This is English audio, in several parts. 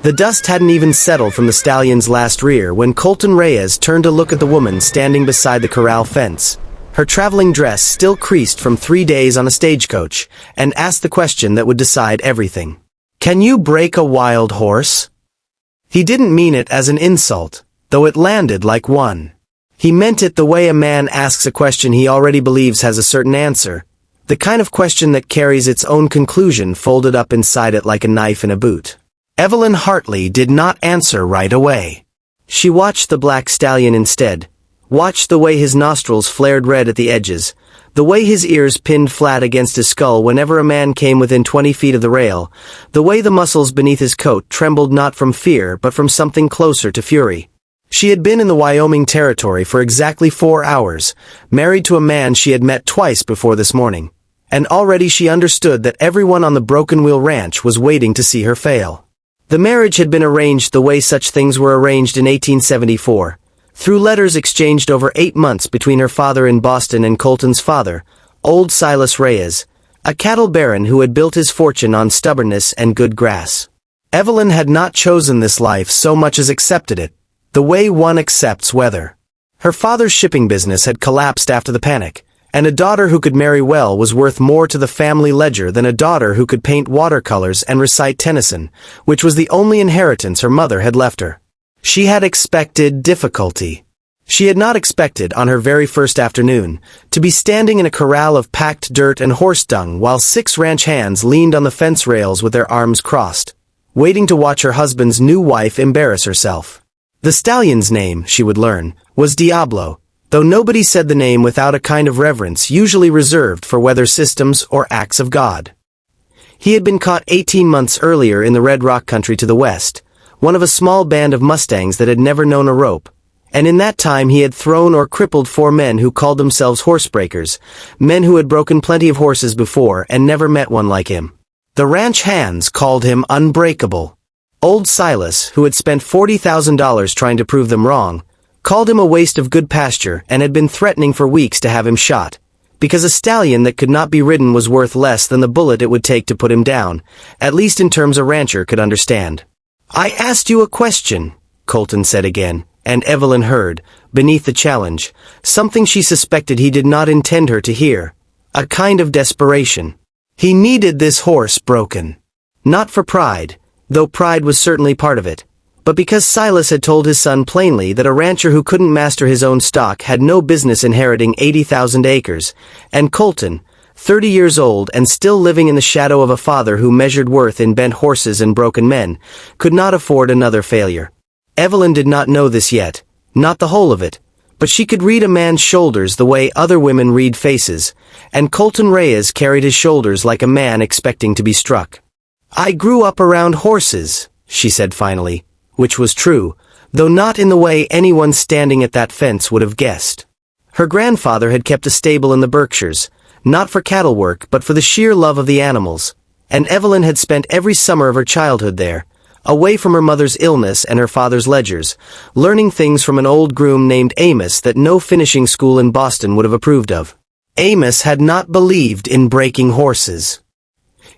The dust hadn't even settled from the stallion's last rear when Colton Reyes turned to look at the woman standing beside the corral fence, her traveling dress still creased from 3 days on a stagecoach, and asked the question that would decide everything. "Can you break a wild horse?" He didn't mean it as an insult, though it landed like one. He meant it the way a man asks a question he already believes has a certain answer, the kind of question that carries its own conclusion folded up inside it like a knife in a boot. Evelyn Hartley did not answer right away. She watched the black stallion instead, watched the way his nostrils flared red at the edges, the way his ears pinned flat against his skull whenever a man came within 20 feet of the rail, the way the muscles beneath his coat trembled not from fear but from something closer to fury. She had been in the Wyoming Territory for exactly 4 hours, married to a man she had met twice before this morning, and already she understood that everyone on the Broken Wheel Ranch was waiting to see her fail. The marriage had been arranged the way such things were arranged in 1874, through letters exchanged over 8 months between her father in Boston and Colton's father, old Silas Reyes, a cattle baron who had built his fortune on stubbornness and good grass. Evelyn had not chosen this life so much as accepted it, the way one accepts weather. Her father's shipping business had collapsed after the panic, and a daughter who could marry well was worth more to the family ledger than a daughter who could paint watercolors and recite Tennyson, which was the only inheritance her mother had left her. She had expected difficulty. She had not expected, on her very first afternoon, to be standing in a corral of packed dirt and horse dung while 6 ranch hands leaned on the fence rails with their arms crossed, waiting to watch her husband's new wife embarrass herself. The stallion's name, she would learn, was Diablo, though nobody said the name without a kind of reverence usually reserved for weather systems or acts of God. He had been caught 18 months earlier in the Red Rock country to the west, one of a small band of Mustangs that had never known a rope, and in that time he had thrown or crippled 4 men who called themselves horsebreakers, men who had broken plenty of horses before and never met one like him. The ranch hands called him unbreakable. Old Silas, who had spent $40,000 trying to prove them wrong, called him a waste of good pasture and had been threatening for weeks to have him shot, because a stallion that could not be ridden was worth less than the bullet it would take to put him down, at least in terms a rancher could understand. "I asked you a question," Colton said again, and Evelyn heard, beneath the challenge, something she suspected he did not intend her to hear, a kind of desperation. He needed this horse broken. Not for pride, though pride was certainly part of it, but because Silas had told his son plainly that a rancher who couldn't master his own stock had no business inheriting 80,000 acres, and Colton, 30 years old and still living in the shadow of a father who measured worth in bent horses and broken men, could not afford another failure. Evelyn did not know this yet, not the whole of it, but she could read a man's shoulders the way other women read faces, and Colton Reyes carried his shoulders like a man expecting to be struck. "I grew up around horses," she said finally, which was true, though not in the way anyone standing at that fence would have guessed. Her grandfather had kept a stable in the Berkshires, not for cattle work but for the sheer love of the animals, and Evelyn had spent every summer of her childhood there, away from her mother's illness and her father's ledgers, learning things from an old groom named Amos that no finishing school in Boston would have approved of. Amos had not believed in breaking horses.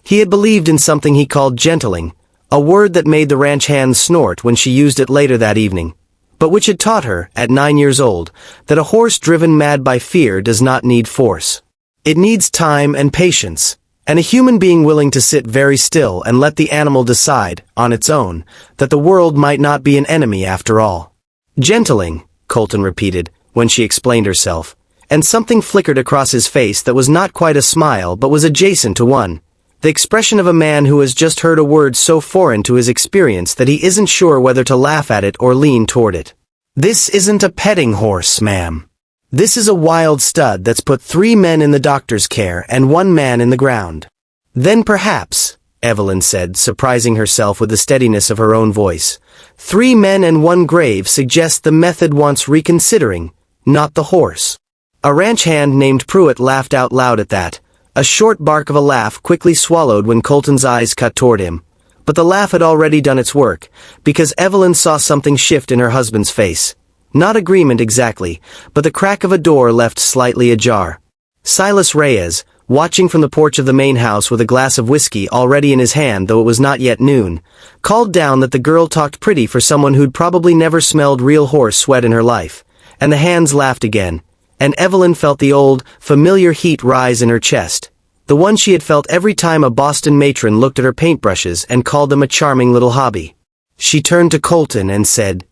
He had believed in something he called gentling, a word that made the ranch hand snort when she used it later that evening, but which had taught her, at 9 years old, that a horse driven mad by fear does not need force. It needs time and patience, and a human being willing to sit very still and let the animal decide, on its own, that the world might not be an enemy after all. "Gentling," Colton repeated, when she explained herself, and something flickered across his face that was not quite a smile but was adjacent to one, the expression of a man who has just heard a word so foreign to his experience that he isn't sure whether to laugh at it or lean toward it. "This isn't a petting horse, ma'am. This is a wild stud that's put 3 men in the doctor's care and 1 man in the ground." "Then perhaps," Evelyn said, surprising herself with the steadiness of her own voice, 3 men and 1 grave suggests the method wants reconsidering, not the horse." A ranch hand named Pruitt laughed out loud at that, a short bark of a laugh quickly swallowed when Colton's eyes cut toward him, but the laugh had already done its work, because Evelyn saw something shift in her husband's face. Not agreement exactly, but the crack of a door left slightly ajar. Silas Reyes, watching from the porch of the main house with a glass of whiskey already in his hand though it was not yet noon, called down that the girl talked pretty for someone who'd probably never smelled real horse sweat in her life, and the hands laughed again, and Evelyn felt the old, familiar heat rise in her chest, the one she had felt every time a Boston matron looked at her paintbrushes and called them a charming little hobby. She turned to Colton and said,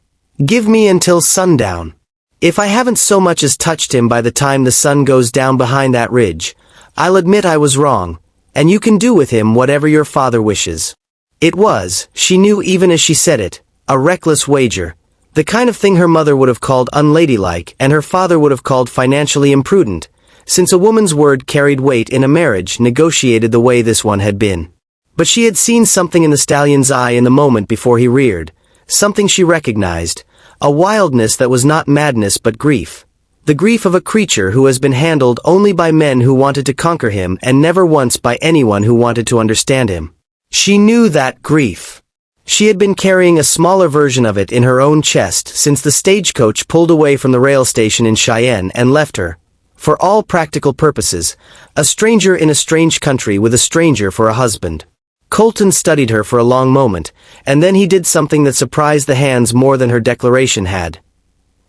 "Give me until sundown. If I haven't so much as touched him by the time the sun goes down behind that ridge, I'll admit I was wrong, and you can do with him whatever your father wishes." It was, she knew even as she said it, a reckless wager, the kind of thing her mother would have called unladylike and her father would have called financially imprudent, since a woman's word carried weight in a marriage negotiated the way this one had been. But she had seen something in the stallion's eye in the moment before he reared, something she recognized, a wildness that was not madness but grief. The grief of a creature who has been handled only by men who wanted to conquer him and never once by anyone who wanted to understand him. She knew that grief. She had been carrying a smaller version of it in her own chest since the stagecoach pulled away from the rail station in Cheyenne and left her, for all practical purposes, a stranger in a strange country with a stranger for a husband. Colton studied her for a long moment, and then he did something that surprised the hands more than her declaration had.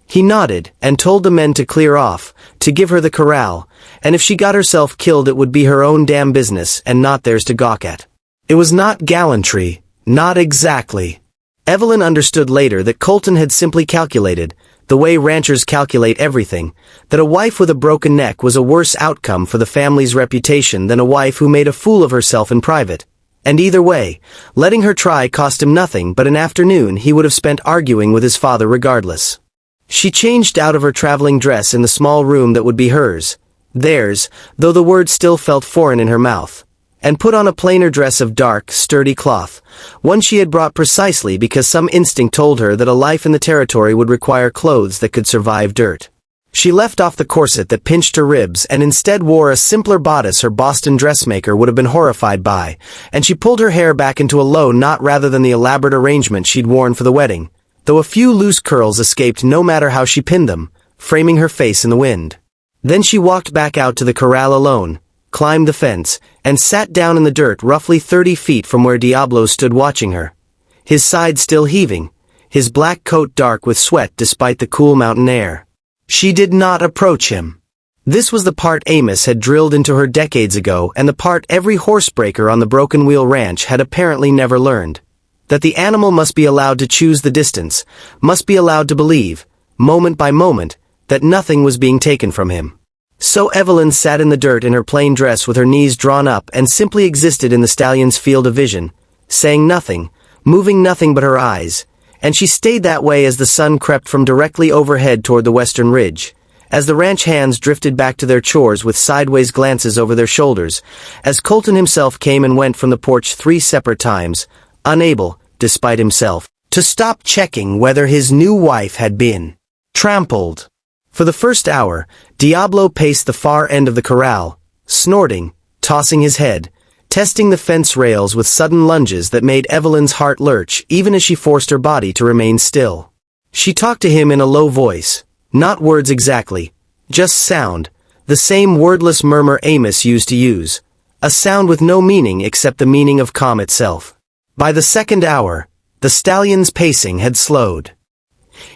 He nodded and told the men to clear off, to give her the corral, and if she got herself killed it would be her own damn business and not theirs to gawk at. It was not gallantry, not exactly. Evelyn understood later that Colton had simply calculated, the way ranchers calculate everything, that a wife with a broken neck was a worse outcome for the family's reputation than a wife who made a fool of herself in private. And either way, letting her try cost him nothing but an afternoon he would have spent arguing with his father regardless. She changed out of her traveling dress in the small room that would be hers, theirs, though the word still felt foreign in her mouth, and put on a plainer dress of dark, sturdy cloth, one she had brought precisely because some instinct told her that a life in the territory would require clothes that could survive dirt. She left off the corset that pinched her ribs and instead wore a simpler bodice her Boston dressmaker would have been horrified by, and she pulled her hair back into a low knot rather than the elaborate arrangement she'd worn for the wedding, though a few loose curls escaped no matter how she pinned them, framing her face in the wind. Then she walked back out to the corral alone, climbed the fence, and sat down in the dirt roughly 30 feet from where Diablo stood watching her, his sides still heaving, his black coat dark with sweat despite the cool mountain air. She did not approach him. This was the part Amos had drilled into her decades ago and the part every horsebreaker on the Broken Wheel Ranch had apparently never learned. That the animal must be allowed to choose the distance, must be allowed to believe, moment by moment, that nothing was being taken from him. So Evelyn sat in the dirt in her plain dress with her knees drawn up and simply existed in the stallion's field of vision, saying nothing, moving nothing but her eyes, and she stayed that way as the sun crept from directly overhead toward the western ridge, as the ranch hands drifted back to their chores with sideways glances over their shoulders, as Colton himself came and went from the porch 3 separate times, unable, despite himself, to stop checking whether his new wife had been trampled. For the first hour, Diablo paced the far end of the corral, snorting, tossing his head, testing the fence rails with sudden lunges that made Evelyn's heart lurch even as she forced her body to remain still. She talked to him in a low voice, not words exactly, just sound, the same wordless murmur Amos used to use, a sound with no meaning except the meaning of calm itself. By the second hour, the stallion's pacing had slowed.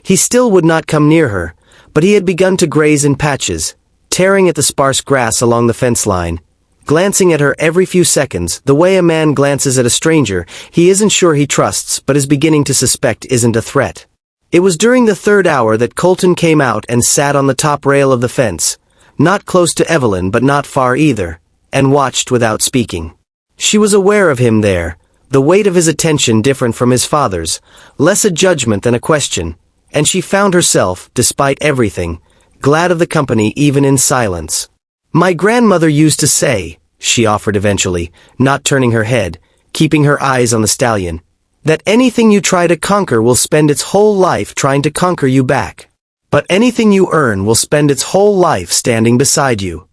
He still would not come near her, but he had begun to graze in patches, tearing at the sparse grass along the fence line, glancing at her every few seconds, the way a man glances at a stranger he isn't sure he trusts but is beginning to suspect isn't a threat. It was during the third hour that Colton came out and sat on the top rail of the fence, not close to Evelyn but not far either, and watched without speaking. She was aware of him there, the weight of his attention different from his father's, less a judgment than a question, and she found herself, despite everything, glad of the company even in silence. "My grandmother used to say," she offered eventually, not turning her head, keeping her eyes on the stallion, "that anything you try to conquer will spend its whole life trying to conquer you back. But anything you earn will spend its whole life standing beside you."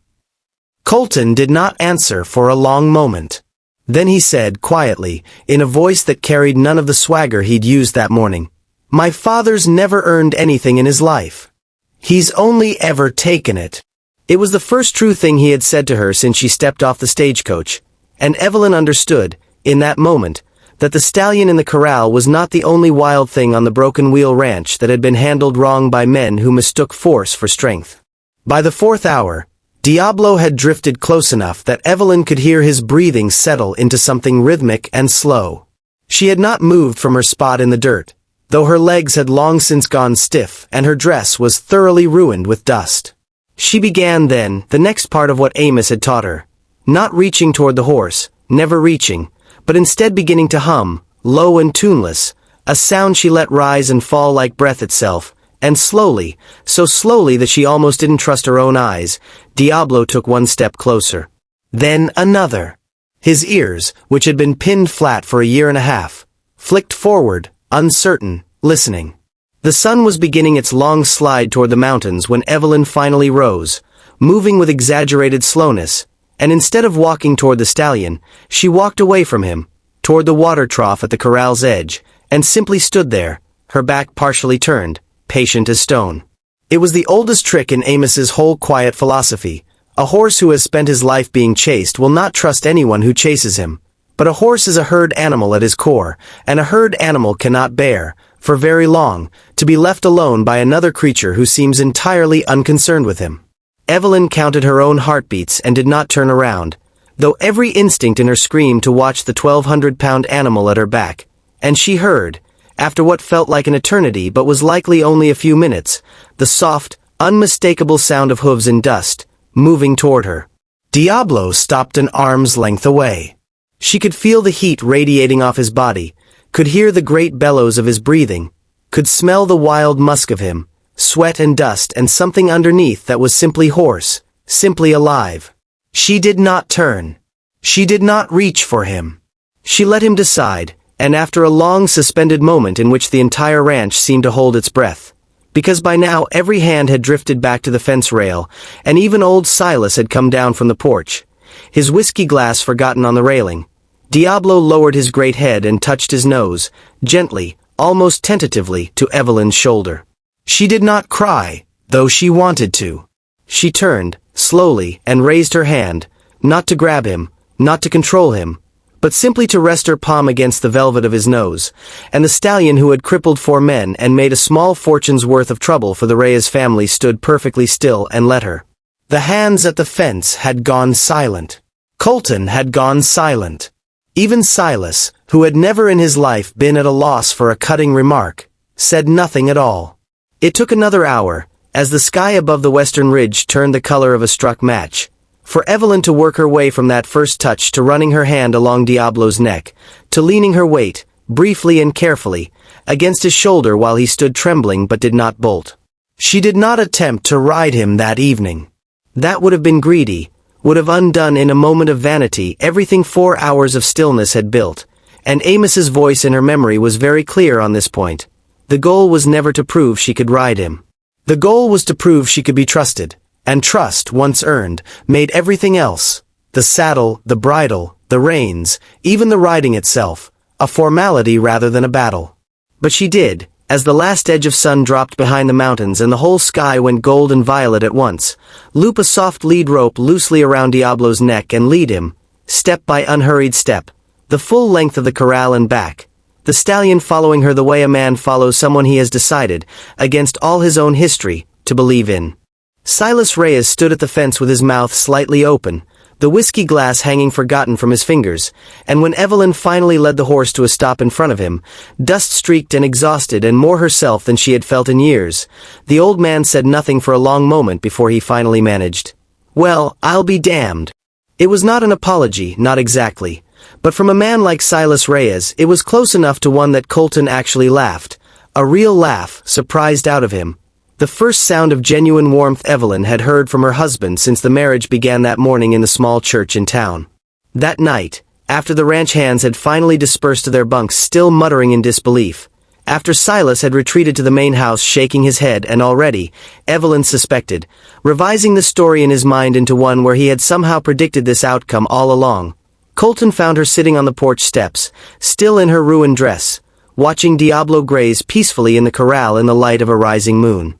Colton did not answer for a long moment. Then he said quietly, in a voice that carried none of the swagger he'd used that morning, "My father's never earned anything in his life. He's only ever taken it." It was the first true thing he had said to her since she stepped off the stagecoach, and Evelyn understood, in that moment, that the stallion in the corral was not the only wild thing on the Broken Wheel Ranch that had been handled wrong by men who mistook force for strength. By the 4th hour, Diablo had drifted close enough that Evelyn could hear his breathing settle into something rhythmic and slow. She had not moved from her spot in the dirt, though her legs had long since gone stiff and her dress was thoroughly ruined with dust. She began then the next part of what Amos had taught her, not reaching toward the horse, never reaching, but instead beginning to hum, low and tuneless, a sound she let rise and fall like breath itself, and slowly, so slowly that she almost didn't trust her own eyes, Diablo took one step closer. Then another. His ears, which had been pinned flat for a year and a half, flicked forward, uncertain, listening. The sun was beginning its long slide toward the mountains when Evelyn finally rose, moving with exaggerated slowness, and instead of walking toward the stallion, she walked away from him, toward the water trough at the corral's edge, and simply stood there, her back partially turned, patient as stone. It was the oldest trick in Amos's whole quiet philosophy. A horse who has spent his life being chased will not trust anyone who chases him. But a horse is a herd animal at his core, and a herd animal cannot bear, for very long, to be left alone by another creature who seems entirely unconcerned with him. Evelyn counted her own heartbeats and did not turn around, though every instinct in her screamed to watch the 1,200-pound animal at her back, and she heard, after what felt like an eternity but was likely only a few minutes, the soft, unmistakable sound of hooves in dust, moving toward her. Diablo stopped an arm's length away. She could feel the heat radiating off his body, could hear the great bellows of his breathing, could smell the wild musk of him, sweat and dust and something underneath that was simply horse, simply alive. She did not turn. She did not reach for him. She let him decide, and after a long suspended moment in which the entire ranch seemed to hold its breath, because by now every hand had drifted back to the fence rail, and even old Silas had come down from the porch, his whiskey glass forgotten on the railing, Diablo lowered his great head and touched his nose, gently, almost tentatively, to Evelyn's shoulder. She did not cry, though she wanted to. She turned, slowly, and raised her hand, not to grab him, not to control him, but simply to rest her palm against the velvet of his nose, and the stallion who had crippled 4 men and made a small fortune's worth of trouble for the Reyes family stood perfectly still and let her. The hands at the fence had gone silent. Colton had gone silent. Even Silas, who had never in his life been at a loss for a cutting remark, said nothing at all. It took another hour, as the sky above the western ridge turned the color of a struck match, for Evelyn to work her way from that first touch to running her hand along Diablo's neck, to leaning her weight, briefly and carefully, against his shoulder while he stood trembling but did not bolt. She did not attempt to ride him that evening. That would have been greedy, would have undone in a moment of vanity everything 4 hours of stillness had built, and Amos's voice in her memory was very clear on this point. The goal was never to prove she could ride him. The goal was to prove she could be trusted. And trust, once earned, made everything else, the saddle, the bridle, the reins, even the riding itself, a formality rather than a battle. But she did, as the last edge of sun dropped behind the mountains and the whole sky went gold and violet at once, loop a soft lead rope loosely around Diablo's neck and lead him, step by unhurried step, the full length of the corral and back, the stallion following her the way a man follows someone he has decided, against all his own history, to believe in. Silas Reyes stood at the fence with his mouth slightly open, the whiskey glass hanging forgotten from his fingers, and when Evelyn finally led the horse to a stop in front of him, dust-streaked and exhausted and more herself than she had felt in years, the old man said nothing for a long moment before he finally managed. "Well, I'll be damned." It was not an apology, not exactly, but from a man like Silas Reyes it was close enough to one that Colton actually laughed, a real laugh, surprised out of him. The first sound of genuine warmth Evelyn had heard from her husband since the marriage began that morning in the small church in town. That night, after the ranch hands had finally dispersed to their bunks still muttering in disbelief, after Silas had retreated to the main house shaking his head and already, Evelyn suspected, revising the story in his mind into one where he had somehow predicted this outcome all along, Colton found her sitting on the porch steps, still in her ruined dress, watching Diablo graze peacefully in the corral in the light of a rising moon.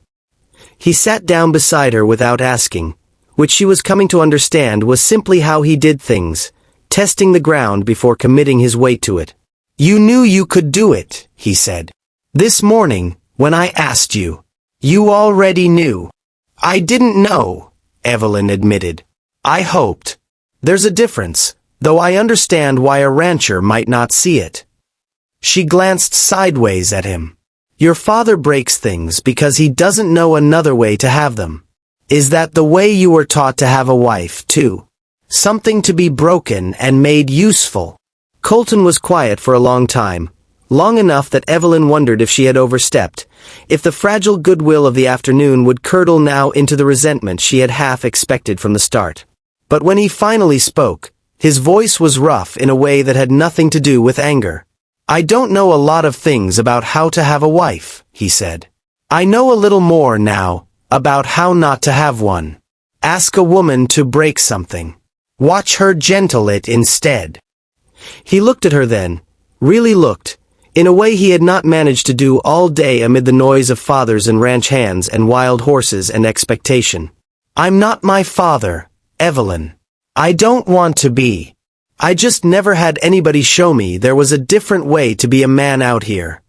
He sat down beside her without asking, which she was coming to understand was simply how he did things, testing the ground before committing his weight to it. "You knew you could do it," he said. "This morning, when I asked you. You already knew." "I didn't know," Evelyn admitted. "I hoped. There's a difference, though I understand why a rancher might not see it." She glanced sideways at him. "Your father breaks things because he doesn't know another way to have them. Is that the way you were taught to have a wife, too? Something to be broken and made useful?" Colton was quiet for a long time, long enough that Evelyn wondered if she had overstepped, if the fragile goodwill of the afternoon would curdle now into the resentment she had half expected from the start. But when he finally spoke, his voice was rough in a way that had nothing to do with anger. "I don't know a lot of things about how to have a wife," he said. "I know a little more now about how not to have one. Ask a woman to break something. Watch her gentle it instead." He looked at her then, really looked, in a way he had not managed to do all day amid the noise of fathers and ranch hands and wild horses and expectation. "I'm not my father, Evelyn. I don't want to be. I just never had anybody show me there was a different way to be a man out here."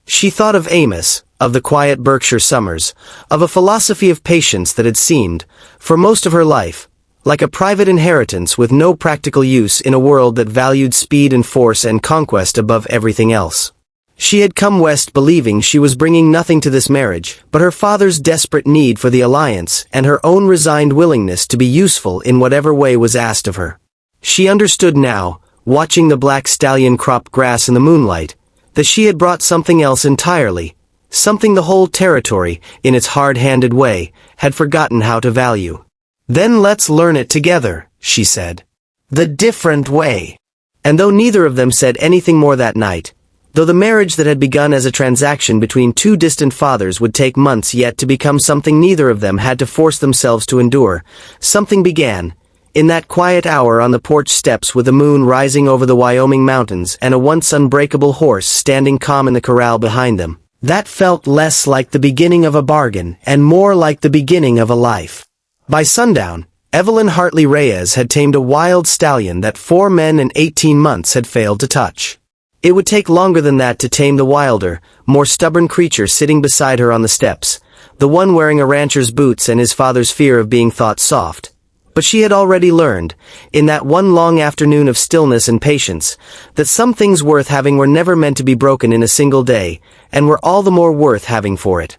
She thought of Amos, of the quiet Berkshire summers, of a philosophy of patience that had seemed, for most of her life, like a private inheritance with no practical use in a world that valued speed and force and conquest above everything else. She had come west believing she was bringing nothing to this marriage but her father's desperate need for the alliance and her own resigned willingness to be useful in whatever way was asked of her. She understood now, watching the black stallion crop grass in the moonlight, that she had brought something else entirely, something the whole territory, in its hard-handed way, had forgotten how to value. "Then let's learn it together," she said. "The different way." And though neither of them said anything more that night, though the marriage that had begun as a transaction between two distant fathers would take months yet to become something neither of them had to force themselves to endure, something began, in that quiet hour on the porch steps with the moon rising over the Wyoming mountains and a once unbreakable horse standing calm in the corral behind them, that felt less like the beginning of a bargain and more like the beginning of a life. By sundown, Evelyn Hartley Reyes had tamed a wild stallion that 4 men in 18 months had failed to touch. It would take longer than that to tame the wilder, more stubborn creature sitting beside her on the steps, the one wearing a rancher's boots and his father's fear of being thought soft. But she had already learned, in that one long afternoon of stillness and patience, that some things worth having were never meant to be broken in a single day, and were all the more worth having for it.